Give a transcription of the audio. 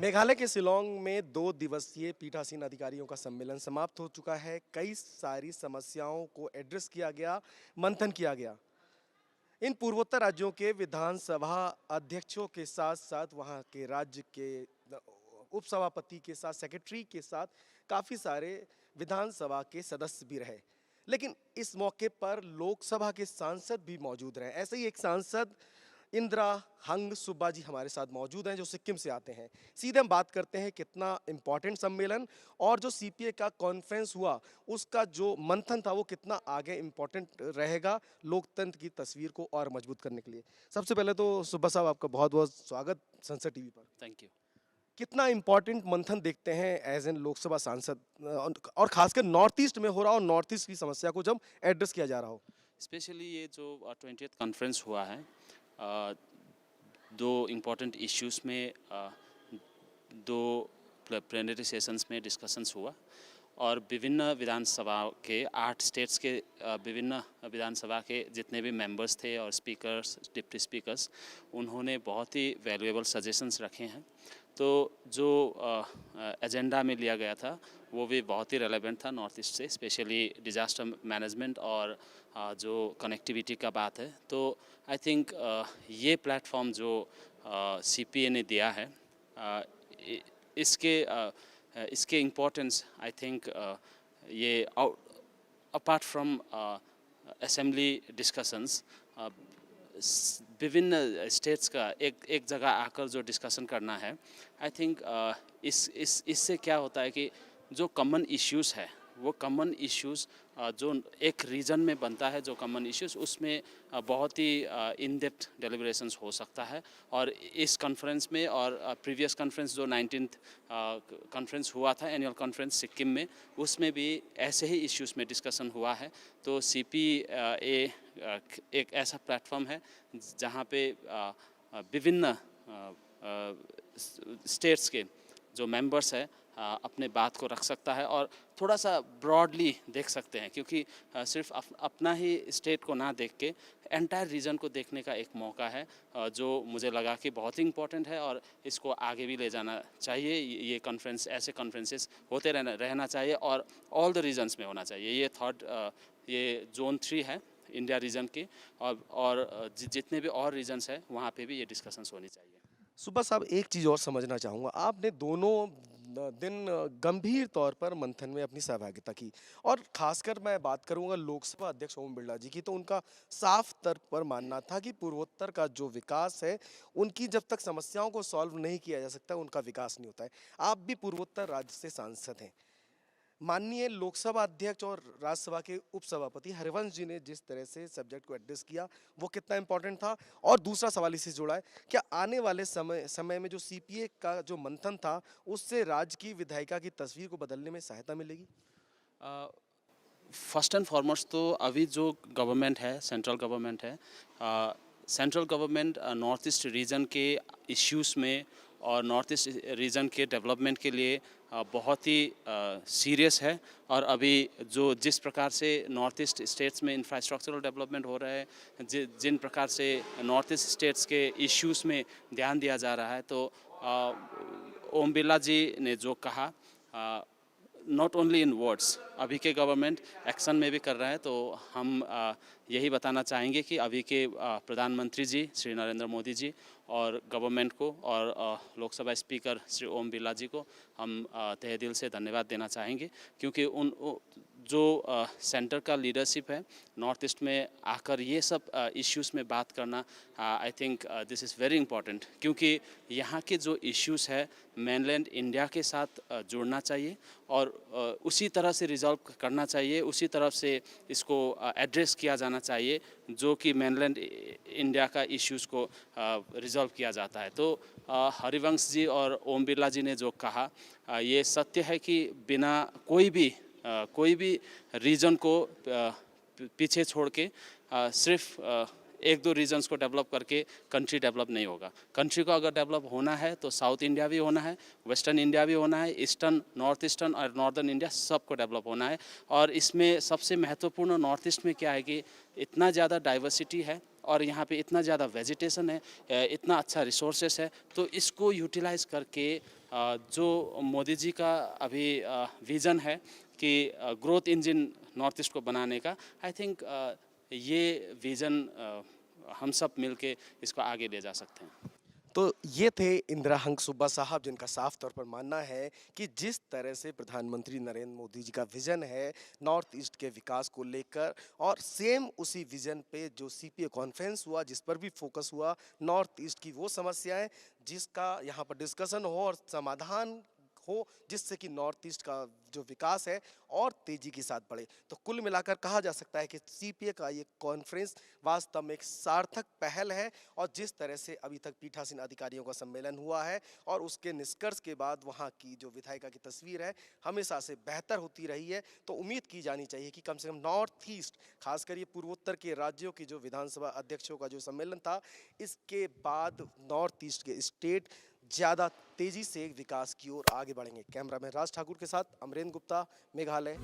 मेघालय के शिलांग में 2 दिवसीय पीठासीन अधिकारियों का सम्मेलन समाप्त हो चुका है। कई सारी समस्याओं को एड्रेस किया गया, मंथन किया गया। इन पूर्वोत्तर राज्यों के विधानसभा अध्यक्षों के साथ साथ वहाँ के राज्य के उपसभापति के साथ, सेक्रेटरी के साथ काफ़ी सारे विधानसभा के सदस्य भी रहे। लेकिन इस मौके पर लोकसभा के सांसद भी मौजूद रहे। ऐसे ही एक सांसद इंदिरा हंग सुब्बा जी हमारे साथ मौजूद हैं, जो सिक्किम से आते हैं। सीधे हम बात करते हैं कितना इम्पोर्टेंट सम्मेलन और जो सीपीए का कॉन्फ्रेंस हुआ उसका जो मंथन था वो कितना आगे इम्पोर्टेंट रहेगा लोकतंत्र की तस्वीर को और मजबूत करने के लिए। सबसे पहले तो सुब्बा साहब आपका बहुत बहुत स्वागत संसद टीवी पर। Thank you. कितना इम्पोर्टेंट मंथन देखते हैं एज एन लोकसभा सांसद, और खासकर नॉर्थ ईस्ट में हो रहा हो, नॉर्थ ईस्ट की समस्या को जब एड्रेस किया जा रहा हो। स्पेशली ये जो 20th कॉन्फ्रेंस हुआ है, दो इम्पोर्टेंट इश्यूज़ में दो प्लेनरी सेशंस में डिस्कशंस हुआ और विभिन्न विधानसभा के 8 स्टेट्स के विभिन्न विधानसभा के जितने भी मेंबर्स थे और स्पीकर्स, डिप्टी स्पीकर्स, उन्होंने बहुत ही वैल्यूएबल सजेशंस रखे हैं। तो जो एजेंडा में लिया गया था वो भी बहुत ही रेलेवेंट था नॉर्थ ईस्ट से, स्पेशली डिज़ास्टर मैनेजमेंट और जो कनेक्टिविटी का बात है। तो आई थिंक ये प्लेटफॉर्म जो सीपीए ने दिया है, इसके इम्पोर्टेंस आई थिंक ये अपार्ट फ्रॉम असेंबली डिस्कशंस, विभिन्न स्टेट्स का एक जगह आकर जो डिस्कशन करना है, आई थिंक इससे क्या होता है कि जो कॉमन इश्यूज़ है वो कॉमन इश्यूज़ जो एक रीजन में बनता है, जो कॉमन इश्यूज़ उसमें बहुत ही इन डेप्थ डेलिब्रेशंस हो सकता है। और इस कॉन्फ्रेंस में और प्रीवियस कॉन्फ्रेंस जो 19th कॉन्फ्रेंस हुआ था, एनुअल कॉन्फ्रेंस सिक्किम में, उसमें भी ऐसे ही इश्यूज़ में डिस्कशन हुआ है। तो सीपीए एक ऐसा प्लेटफॉर्म है जहाँ पे विभिन्न स्टेट्स के जो मेंबर्स है अपने बात को रख सकता है और थोड़ा सा ब्रॉडली देख सकते हैं, क्योंकि सिर्फ अपना ही स्टेट को ना देख के एंटायर रीजन को देखने का एक मौका है, जो मुझे लगा कि बहुत ही इम्पोर्टेंट है और इसको आगे भी ले जाना चाहिए। ये कॉन्फ्रेंस, ऐसे कॉन्फ्रेंसेस होते रहना चाहिए और ऑल द रीजन्स में होना चाहिए। ये जोन 3 है इंडिया रीजन के, और जितने भी और रीजन्स हैं वहाँ पे भी ये डिस्कशंस होनी चाहिए। सुब्बा साहब, एक चीज़ और समझना चाहूँगा। आपने दोनों दिन गंभीर तौर पर मंथन में अपनी सहभागिता की, और खासकर मैं बात करूँगा लोकसभा अध्यक्ष ओम बिरला जी की, तो उनका साफ तौर पर मानना था कि पूर्वोत्तर का जो विकास है, उनकी जब तक समस्याओं को सॉल्व नहीं किया जा सकता उनका विकास नहीं होता है। आप भी पूर्वोत्तर राज्य से सांसद हैं। माननीय लोकसभा अध्यक्ष और राज्यसभा के उपसभापति हरिवंश जी ने जिस तरह से सब्जेक्ट को एड्रेस किया वो कितना इंपॉर्टेंट था। और दूसरा सवाल इसी से जुड़ा है, क्या आने वाले समय में जो सीपीए का जो मंथन था उससे राज्य की विधायिका की तस्वीर को बदलने में सहायता मिलेगी? फर्स्ट एंड फॉरमोस्ट तो अभी जो गवर्नमेंट है, सेंट्रल गवर्नमेंट है, central government north east region के इश्यूज़ में और नॉर्थ ईस्ट रीजन के डेवलपमेंट के लिए बहुत ही सीरियस है। और अभी जो जिस प्रकार से नॉर्थ ईस्ट स्टेट्स में इंफ्रास्ट्रक्चरल डेवलपमेंट हो रहा है, जिन प्रकार से नॉर्थ ईस्ट स्टेट्स के इश्यूज़ में ध्यान दिया जा रहा है, तो ओम बिरला जी ने जो कहा, नॉट ओनली इन वर्ड्स, अभी के गवर्नमेंट एक्शन में भी कर रहा है। तो हम यही बताना चाहेंगे कि अभी के प्रधानमंत्री जी श्री नरेंद्र मोदी जी और गवर्नमेंट को और लोकसभा स्पीकर श्री ओम बिरला जी को हम तहे दिल से धन्यवाद देना चाहेंगे, क्योंकि जो सेंटर का लीडरशिप है नॉर्थ ईस्ट में आकर ये सब इश्यूज़ में बात करना, I think this is very important, क्योंकि यहाँ के जो इश्यूज़ है मेनलैंड इंडिया के साथ जुड़ना चाहिए और उसी तरह से रिजॉल्व करना चाहिए, उसी तरफ से इसको एड्रेस किया जाना चाहिए जो कि मेनलैंड इंडिया का इश्यूज़ को रिजॉल्व किया जाता है। तो हरिवंश जी और ओम बिरला जी ने जो कहा, ये सत्य है कि बिना कोई भी रीजन को पीछे छोड़ के सिर्फ एक दो रीजन्स को डेवलप करके कंट्री डेवलप नहीं होगा। कंट्री को अगर डेवलप होना है तो साउथ इंडिया भी होना है, वेस्टर्न इंडिया भी होना है, ईस्टर्न, नॉर्थ ईस्टर्न और नॉर्दर्न इंडिया सबको डेवलप होना है। और इसमें सबसे महत्वपूर्ण नॉर्थ ईस्ट में क्या है कि इतना ज़्यादा डाइवर्सिटी है, और यहाँ पे इतना ज़्यादा वेजिटेशन है, इतना अच्छा रिसोर्सेस है, तो इसको यूटिलाइज करके जो मोदी जी का अभी विज़न है कि ग्रोथ इंजन नॉर्थ ईस्ट को बनाने का, आई थिंक ये विज़न हम सब मिलके इसको आगे ले जा सकते हैं। तो ये थे इंदिरा हंग सुब्बा साहब, जिनका साफ तौर पर मानना है कि जिस तरह से प्रधानमंत्री नरेंद्र मोदी जी का विजन है नॉर्थ ईस्ट के विकास को लेकर, और सेम उसी विजन पे जो सीपीए कॉन्फ्रेंस हुआ जिस पर भी फोकस हुआ, नॉर्थ ईस्ट की वो समस्याएं जिसका यहाँ पर डिस्कशन हो और समाधान हो, जिससे कि नॉर्थ ईस्ट का जो विकास है और तेजी के साथ बढ़े। तो कुल मिलाकर कहा जा सकता है कि सीपीए का ये कॉन्फ्रेंस वास्तव में एक सार्थक पहल है, और जिस तरह से अभी तक पीठासीन अधिकारियों का सम्मेलन हुआ है और उसके निष्कर्ष के बाद वहाँ की जो विधायिका की तस्वीर है हमेशा से बेहतर होती रही है, तो उम्मीद की जानी चाहिए कि कम से कम नॉर्थ ईस्ट, खासकर ये पूर्वोत्तर के राज्यों की जो विधानसभा अध्यक्षों का जो सम्मेलन था, इसके बाद नॉर्थ ईस्ट के स्टेट ज़्यादा तेजी से विकास की ओर आगे बढ़ेंगे। कैमरामैन राज ठाकुर के साथ अमरेंद्र गुप्ता, मेघालय।